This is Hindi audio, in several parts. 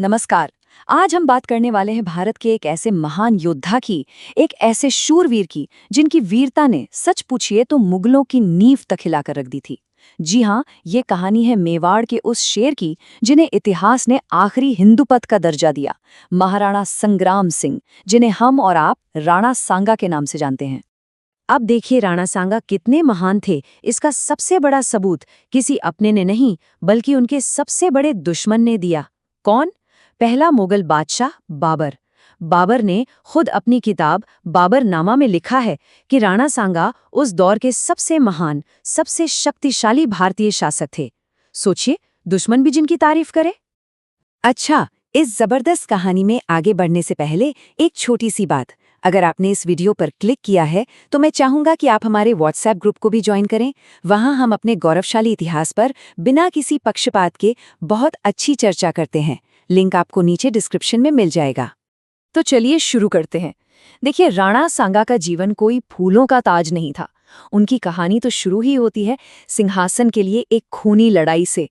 नमस्कार। आज हम बात करने वाले हैं भारत के एक ऐसे महान योद्धा की, एक ऐसे शूरवीर की जिनकी वीरता ने सच पूछिए तो मुगलों की नींव तक हिलाकर रख दी थी। जी हाँ, ये कहानी है मेवाड़ के उस शेर की जिन्हें इतिहास ने आखिरी हिंदूपत का दर्जा दिया, महाराणा संग्राम सिंह, जिन्हें हम और आप राणा सांगा के नाम से जानते हैं। अब देखिए राणा सांगा कितने महान थे। इसका सबसे बड़ा सबूत किसी अपने ने नहीं बल्कि उनके सबसे बड़े दुश्मन ने दिया। कौन? पहला मुगल बादशाह बाबर। बाबर ने खुद अपनी किताब बाबरनामा में लिखा है कि राणा सांगा उस दौर के सबसे महान, सबसे शक्तिशाली भारतीय शासक थे। सोचिए, दुश्मन भी जिनकी तारीफ करे। अच्छा, इस जबरदस्त कहानी में आगे बढ़ने से पहले एक छोटी सी बात। अगर आपने इस वीडियो पर क्लिक किया है तो मैं चाहूंगा कि आप हमारे व्हाट्सएप ग्रुप को भी ज्वाइन करें। वहां हम अपने गौरवशाली इतिहास पर बिना किसी पक्षपात के बहुत अच्छी चर्चा करते हैं। लिंक आपको नीचे डिस्क्रिप्शन में मिल जाएगा। तो चलिए शुरू करते हैं। देखिए, राणा सांगा का जीवन कोई फूलों का ताज नहीं था। उनकी कहानी तो शुरू ही होती है सिंहासन के लिए एक खूनी लड़ाई से।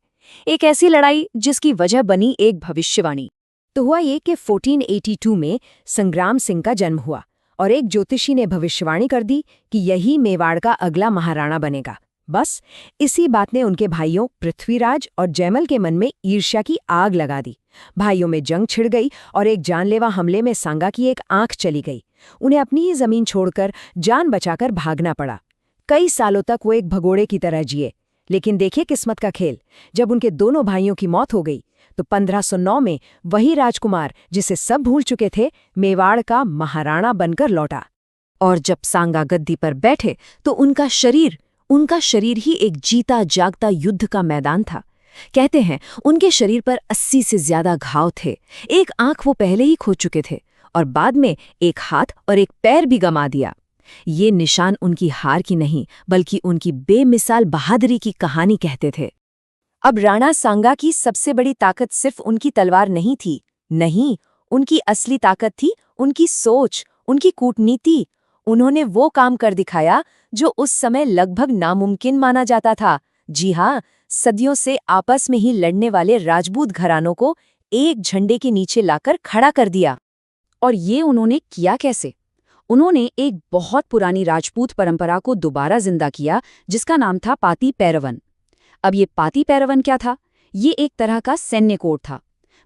एक ऐसी लड़ाई जिसकी वजह बनी एक भविष्यवाणी। तो हुआ ये कि 1482 में संग्राम सिंह का जन्म हुआ और एक ज्योतिषी ने भविष्यवाणी कर दी कि यही मेवाड़ का अगला महाराणा बनेगा। बस इसी बात ने उनके भाइयों पृथ्वीराज और जयमल के मन में ईर्ष्या की आग लगा दी। भाइयों में जंग छिड़ गई और एक जानलेवा हमले में सांगा की एक आंख चली गई। उन्हें अपनी ही जमीन छोड़कर जान बचाकर भागना पड़ा। कई सालों तक वो एक भगोड़े की तरह जिए। लेकिन देखिए किस्मत का खेल, जब उनके दोनों भाइयों की मौत हो गई तो 1509 में वही राजकुमार जिसे सब भूल चुके थे, मेवाड़ का महाराणा बनकर लौटा। और जब सांगा गद्दी पर बैठे तो उनका शरीर ही एक जीता जागता युद्ध का मैदान था। कहते हैं उनके शरीर पर 80 से ज्यादा घाव थे। एक आंख वो पहले ही खो चुके थे और बाद में एक हाथ और एक पैर भी गंवा दिया। ये निशान उनकी हार की नहीं बल्कि उनकी बेमिसाल बहादुरी की कहानी कहते थे। अब राणा सांगा की सबसे बड़ी ताकत सिर्फ उनकी तलवार नहीं थी। नहीं, उनकी असली ताकत थी उनकी सोच, उनकी कूटनीति। उन्होंने वो काम कर दिखाया जो उस समय लगभग नामुमकिन माना जाता था। जी हाँ, सदियों से आपस में ही लड़ने वाले राजपूत घरानों को एक झंडे के नीचे लाकर खड़ा कर दिया। और ये उन्होंने किया कैसे? उन्होंने एक बहुत पुरानी राजपूत परंपरा को दोबारा जिंदा किया जिसका नाम था पाती पैरवन। अब ये पाती पैरवन क्या था? ये एक तरह का सैन्य कोड था।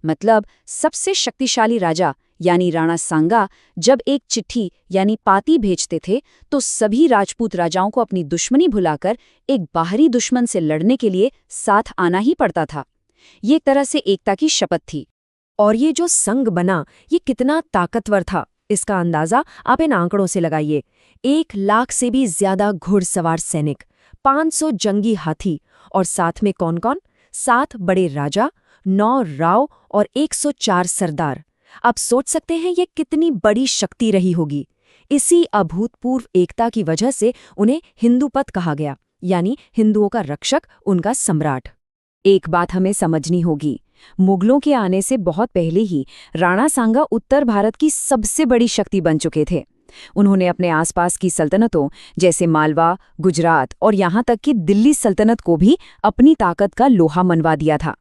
मतलब सबसे शक्तिशाली राजा यानी राणा सांगा जब एक चिट्ठी यानी पाती भेजते थे तो सभी राजपूत राजाओं को अपनी दुश्मनी भुलाकर एक बाहरी दुश्मन से लड़ने के लिए साथ आना ही पड़ता था। ये एक तरह से एकता की शपथ थी। और ये जो संघ बना, ये कितना ताकतवर था, इसका अंदाजा आप इन आंकड़ों से लगाइए। 1 लाख से भी ज्यादा घुड़सवार सैनिक, 500 जंगी हाथी और साथ में कौन कौन? 7 बड़े राजा, 9 राव और 104 सरदार। आप सोच सकते हैं ये कितनी बड़ी शक्ति रही होगी। इसी अभूतपूर्व एकता की वजह से उन्हें हिंदूपत कहा गया, यानी हिंदुओं का रक्षक, उनका सम्राट। एक बात हमें समझनी होगी, मुगलों के आने से बहुत पहले ही राणा सांगा उत्तर भारत की सबसे बड़ी शक्ति बन चुके थे। उन्होंने अपने आसपास की सल्तनतों जैसे मालवा, गुजरात और यहाँ तक कि दिल्ली सल्तनत को भी अपनी ताकत का लोहा मनवा दिया था।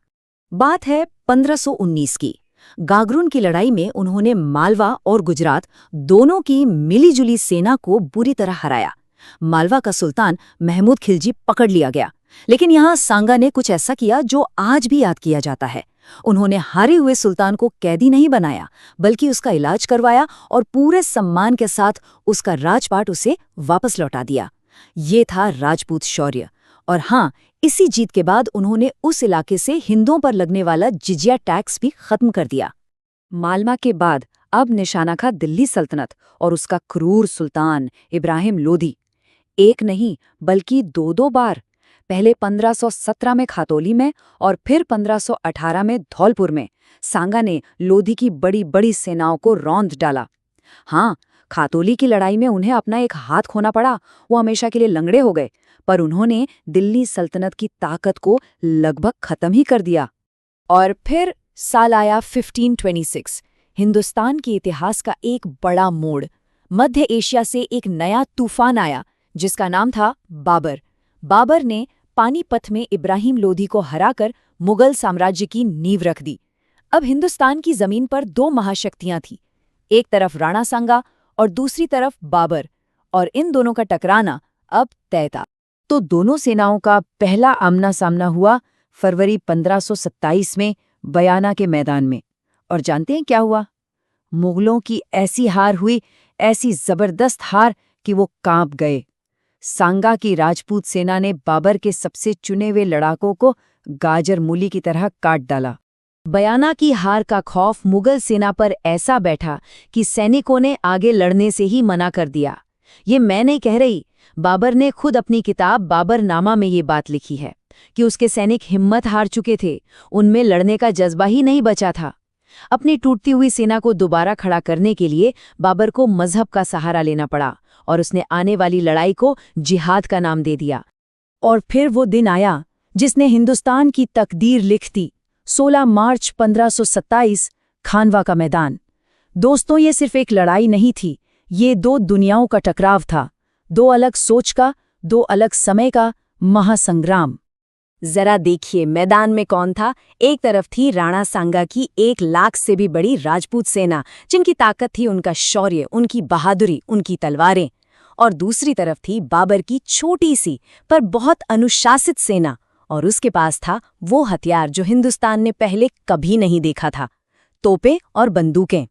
बात है 1519 की। गागरून की लड़ाई में उन्होंने मालवा और गुजरात दोनों की मिलीजुली सेना को बुरी तरह हराया। मालवा का सुल्तान महमूद खिलजी पकड़ लिया गया। लेकिन यहाँ सांगा ने कुछ ऐसा किया जो आज भी याद किया जाता है। उन्होंने हारे हुए सुल्तान को कैदी नहीं बनाया बल्कि उसका इलाज करवाया और पूरे सम्मान के साथ उसका राजपाट उसे वापस लौटा दिया। ये था राजपूत शौर्य। और हाँ, इसी जीत के बाद उन्होंने उस इलाके से हिंदुओं पर लगने वाला जिजिया टैक्स भी खत्म कर दिया। मालवा के बाद अब निशाना था दिल्ली सल्तनत और उसका क्रूर सुल्तान इब्राहिम लोधी। एक नहीं बल्कि 2 बार, पहले 1517 में खातौली में और फिर 1518 में धौलपुर में सांगा ने लोधी की बड़ी बड़ी सेनाओं को रौंद डाला। हाँ, खातौली की लड़ाई में उन्हें अपना एक हाथ खोना पड़ा, वो हमेशा के लिए लंगड़े हो गए, पर उन्होंने दिल्ली सल्तनत की ताकत को लगभग खत्म ही कर दिया। और फिर साल आया 1526, हिंदुस्तान के इतिहास का एक बड़ा मोड़। मध्य एशिया से एक नया तूफान आया जिसका नाम था बाबर। बाबर ने पानीपत में इब्राहिम लोधी को हराकर मुगल साम्राज्य की नींव रख दी। अब हिंदुस्तान की जमीन पर दो महाशक्तियां थीं, एक तरफ राणा सांगा और दूसरी तरफ बाबर, और इन दोनों का टकराना अब तय था। तो दोनों सेनाओं का पहला आमना सामना हुआ फरवरी 1527 में बयाना के मैदान में। और जानते हैं क्या हुआ? मुगलों की ऐसी हार हुई, ऐसी जबरदस्त हार कि वो कांप गए। सांगा की राजपूत सेना ने बाबर के सबसे चुने हुए लड़ाकों को गाजर मूली की तरह काट डाला। बयाना की हार का खौफ मुगल सेना पर ऐसा बैठा कि सैनिकों ने आगे लड़ने से ही मना कर दिया। ये मैं नहीं कह रही, बाबर ने खुद अपनी किताब बाबरनामा में ये बात लिखी है कि उसके सैनिक हिम्मत हार चुके थे, उनमें लड़ने का जज्बा ही नहीं बचा था। अपनी टूटती हुई सेना को दोबारा खड़ा करने के लिए बाबर को मजहब का सहारा लेना पड़ा और उसने आने वाली लड़ाई को जिहाद का नाम दे दिया। और फिर वो दिन आया जिसने हिंदुस्तान की तकदीर लिख दी। 16 मार्च 1527, खानवा का मैदान। दोस्तों, ये सिर्फ एक लड़ाई नहीं थी, ये दो दुनियाओं का टकराव था, दो अलग सोच का, दो अलग समय का महासंग्राम। जरा देखिए मैदान में कौन था। एक तरफ थी राणा सांगा की 1 लाख से भी बड़ी राजपूत सेना, जिनकी ताकत थी उनका शौर्य, उनकी बहादुरी, उनकी तलवारें। और दूसरी तरफ थी बाबर की छोटी सी पर बहुत अनुशासित सेना, और उसके पास था वो हथियार जो हिंदुस्तान ने पहले कभी नहीं देखा था, तोपें और बंदूकें।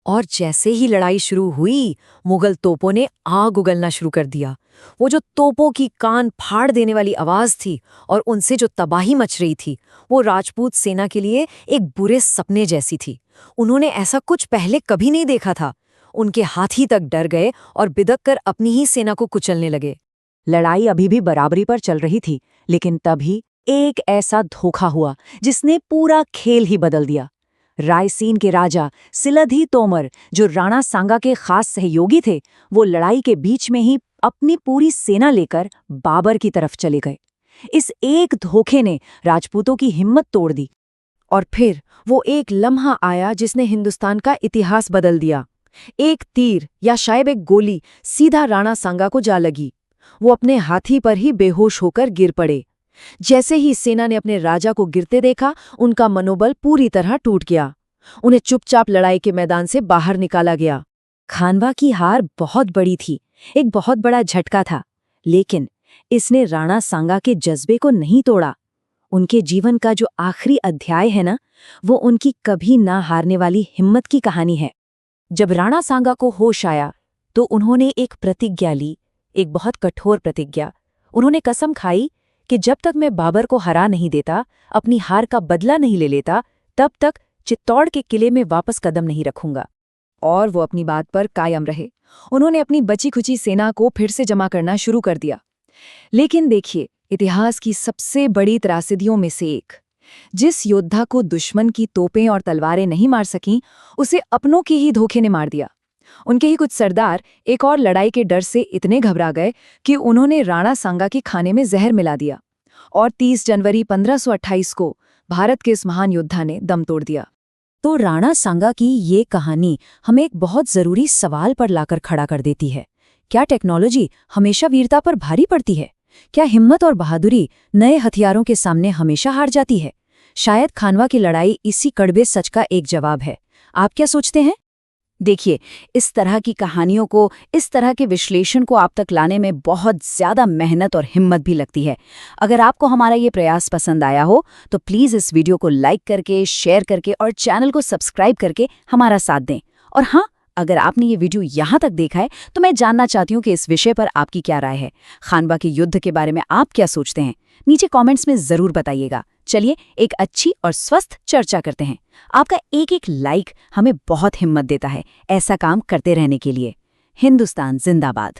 और जैसे ही लड़ाई शुरू हुई, मुगल तोपों ने आग उगलना शुरू कर दिया। वो जो तोपों की कान फाड़ देने वाली आवाज थी और उनसे जो तबाही मच रही थी, वो राजपूत सेना के लिए एक बुरे सपने जैसी थी। उन्होंने ऐसा कुछ पहले कभी नहीं देखा था। उनके हाथी तक डर गए और बिदक कर अपनी ही सेना को कुचलने लगे। लड़ाई अभी भी बराबरी पर चल रही थी, लेकिन तभी एक ऐसा धोखा हुआ जिसने पूरा खेल ही बदल दिया। रायसीन के राजा सिलधी तोमर, जो राणा सांगा के खास सहयोगी थे, वो लड़ाई के बीच में ही अपनी पूरी सेना लेकर बाबर की तरफ चले गए। इस एक धोखे ने राजपूतों की हिम्मत तोड़ दी। और फिर वो एक लम्हा आया जिसने हिंदुस्तान का इतिहास बदल दिया। एक तीर या शायद एक गोली सीधा राणा सांगा को जा लगी। वो अपने हाथी पर ही बेहोश होकर गिर पड़े। जैसे ही सेना ने अपने राजा को गिरते देखा, उनका मनोबल पूरी तरह टूट गया। उन्हें चुपचाप लड़ाई के मैदान से बाहर निकाला गया। खानवा की हार बहुत बड़ी थी, एक बहुत बड़ा झटका था, लेकिन इसने राणा सांगा के जज्बे को नहीं तोड़ा। उनके जीवन का जो आखिरी अध्याय है ना, वो उनकी कभी ना हारने वाली हिम्मत की कहानी है। जब राणा सांगा को होश आया तो उन्होंने एक प्रतिज्ञा ली, एक बहुत कठोर प्रतिज्ञा। उन्होंने कसम खाई कि जब तक मैं बाबर को हरा नहीं देता, अपनी हार का बदला नहीं ले लेता, तब तक चित्तौड़ के किले में वापस कदम नहीं रखूंगा। और वो अपनी बात पर कायम रहे। उन्होंने अपनी बची खुची सेना को फिर से जमा करना शुरू कर दिया। लेकिन देखिए, इतिहास की सबसे बड़ी त्रासदियों में से एक, जिस योद्धा को दुश्मन की तोपें और तलवारें नहीं मार सकीं, उसे अपनों के ही धोखे ने मार दिया। उनके ही कुछ सरदार एक और लड़ाई के डर से इतने घबरा गए कि उन्होंने राणा सांगा के खाने में जहर मिला दिया। और 30 जनवरी 1528 को भारत के इस महान योद्धा ने दम तोड़ दिया। तो राणा सांगा की ये कहानी हमें एक बहुत जरूरी सवाल पर लाकर खड़ा कर देती है। क्या टेक्नोलॉजी हमेशा वीरता पर भारी पड़ती है? क्या हिम्मत और बहादुरी नए हथियारों के सामने हमेशा हार जाती है? शायद खानवा की लड़ाई इसी कड़वे सच का एक जवाब है। आप क्या सोचते हैं? देखिए, इस तरह की कहानियों को, इस तरह के विश्लेषण को आप तक लाने में बहुत ज़्यादा मेहनत और हिम्मत भी लगती है। अगर आपको हमारा ये प्रयास पसंद आया हो तो प्लीज़ इस वीडियो को लाइक करके, शेयर करके और चैनल को सब्सक्राइब करके हमारा साथ दें। और हाँ, अगर आपने ये वीडियो यहाँ तक देखा है तो मैं जानना चाहती हूँ कि इस विषय पर आपकी क्या राय है। खानवा के युद्ध के बारे में आप क्या सोचते हैं? नीचे कमेंट्स में ज़रूर बताइएगा। चलिए एक अच्छी और स्वस्थ चर्चा करते हैं। आपका एक एक लाइक हमें बहुत हिम्मत देता है ऐसा काम करते रहने के लिए। हिंदुस्तान जिंदाबाद।